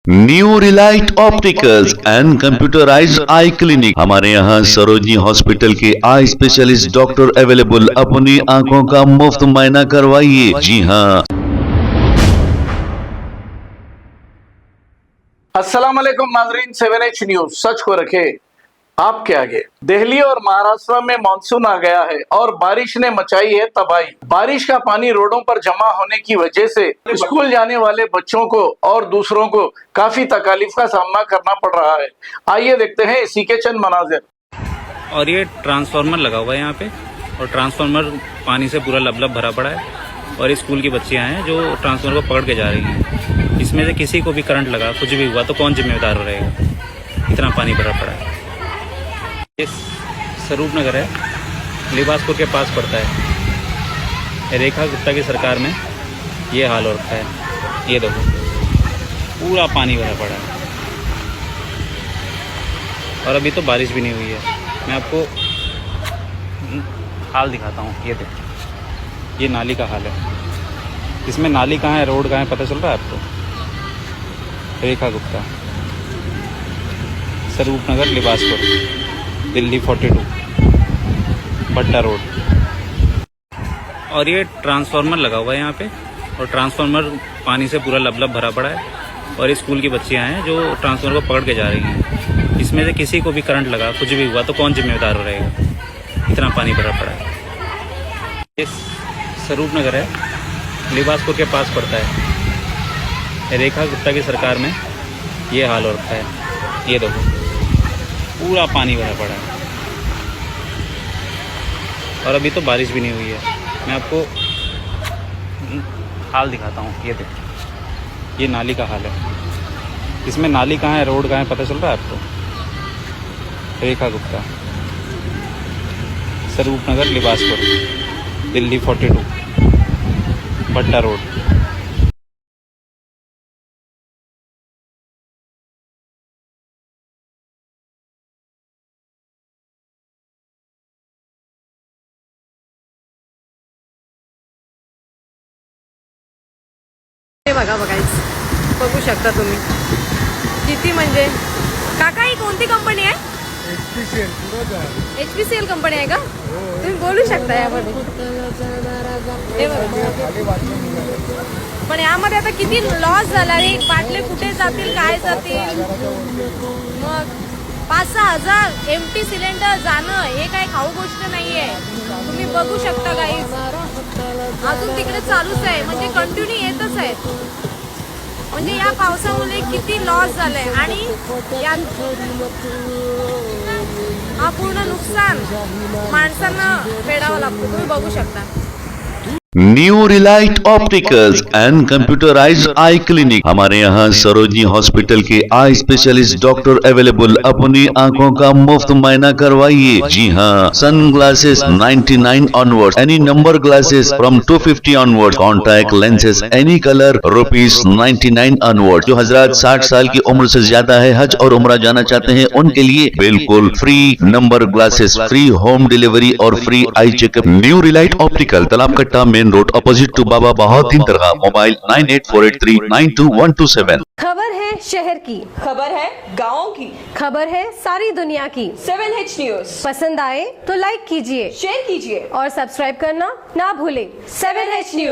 New Relight opticals and computerised I clinic. हमारे यहाँ Sarojini hospital के आई स्पेशलिस्ट डॉक्टर अवेलेबल। अपनी आंखों का मुफ्त मुआयना करवाइए। जी हाँ। अस्सलाम वालेकुम नाजरीन, 7H न्यूज सच को रखे आपके आगे। दिल्ली और महाराष्ट्र में मानसून आ गया है और बारिश ने मचाई है तबाही। बारिश का पानी रोडों पर जमा होने की वजह से स्कूल जाने वाले बच्चों को और दूसरों को काफी तकलीफ का सामना करना पड़ रहा है। आइए देखते हैं इसी के चंद मनाजिर। और ये ट्रांसफार्मर लगा हुआ है यहाँ पे, और ट्रांसफार्मर पानी से पूरा लबलब भरा पड़ा है, और स्कूल की बच्चियाँ हैं जो ट्रांसफार्मर को पकड़ के जा रही हैं। इसमें से किसी को भी करंट लगा, कुछ भी हुआ तो कौन जिम्मेदार रहेगा? इतना पानी भरा पड़ा है। ये स्वरूप नगर है, लिबासपुर के पास पड़ता है। रेखा गुप्ता की सरकार में ये हाल हो रखा है। ये देखो पूरा पानी भरा पड़ा है, और अभी तो बारिश भी नहीं हुई है। मैं आपको हाल दिखाता हूँ। ये देखो, ये नाली का हाल है। इसमें नाली कहाँ है, रोड कहाँ है, पता चल रहा है आपको? रेखा गुप्ता, स्वरूप नगर, लिबासपुर, दिल्ली 42, भट्टा रोड। और ये ट्रांसफार्मर लगा हुआ है यहाँ पे, और ट्रांसफार्मर पानी से पूरा लबलब भरा पड़ा है, और स्कूल की बच्चियाँ हैं जो ट्रांसफार्मर को पकड़ के जा रही हैं। इसमें से किसी को भी करंट लगा, कुछ भी हुआ तो कौन जिम्मेदार रहेगा? इतना पानी भरा पड़ा है। ये स्वरूप नगर है, लिबासपुर के पास पड़ता है। रेखा गुप्ता की सरकार में ये हाल हो रखा है। ये देखो पूरा पानी भरा पड़ा है, और अभी तो बारिश भी नहीं हुई है। मैं आपको हाल दिखाता हूँ। ये देखो, ये नाली का हाल है। इसमें नाली कहाँ है, रोड कहाँ है, पता चल रहा है आपको? रेखा गुप्ता, स्वरूप नगर, लिबासपुर, दिल्ली 42, भट्टा रोड। हे बघा बघू शकता तुम्ही किती म्हणजे काका ही कोणती कंपनी आहे? HPCL कंपनी आहे का? तुम्ही बोलू शकता यामध्ये. हे बघा. पण यामध्ये आता किती लॉस झाला रे. बाटले कुठे जातील, काय जातील. मग 5-6 हजार एमटी सिलेंडर जाणं हे काय खाऊ गोष्ट नाहीये. तुम्ही बघू शकता गाईज. अजून तिकडे चालूच आहे, म्हणजे कंटिन्यू येतच आहेत. म्हणजे या पावसामुळे किती लॉस झालंय, आणि हा पूर्ण नुकसान माणसांना फेडावं लागतं. तुम्ही बघू शकता. New Relight opticals and computerised I clinic. हमारे यहाँ सरोजनी हॉस्पिटल के आई स्पेशलिस्ट डॉक्टर अवेलेबल। अपनी आंखों का मुफ्त मुआयना करवाइए। जी हाँ। Sun glasses 99 onward, any number glasses from 250 onward, contact lenses any colour ₹99 onward. जो हजरात 60 साल की उम्र से ज्यादा है, हज और उम्रा जाना चाहते हैं, उनके लिए बिल्कुल free number glasses, free home delivery और free eye checkup. New relight optical, Talab Katta, main road, opposite to Baba Bahauddin Dargah. Mobile 9848392127। खबर है शहर की, खबर है गाँव की, खबर है सारी दुनिया की। 7H न्यूज पसंद आए तो लाइक कीजिए, शेयर कीजिए और सब्सक्राइब करना ना भूलें। 7H news.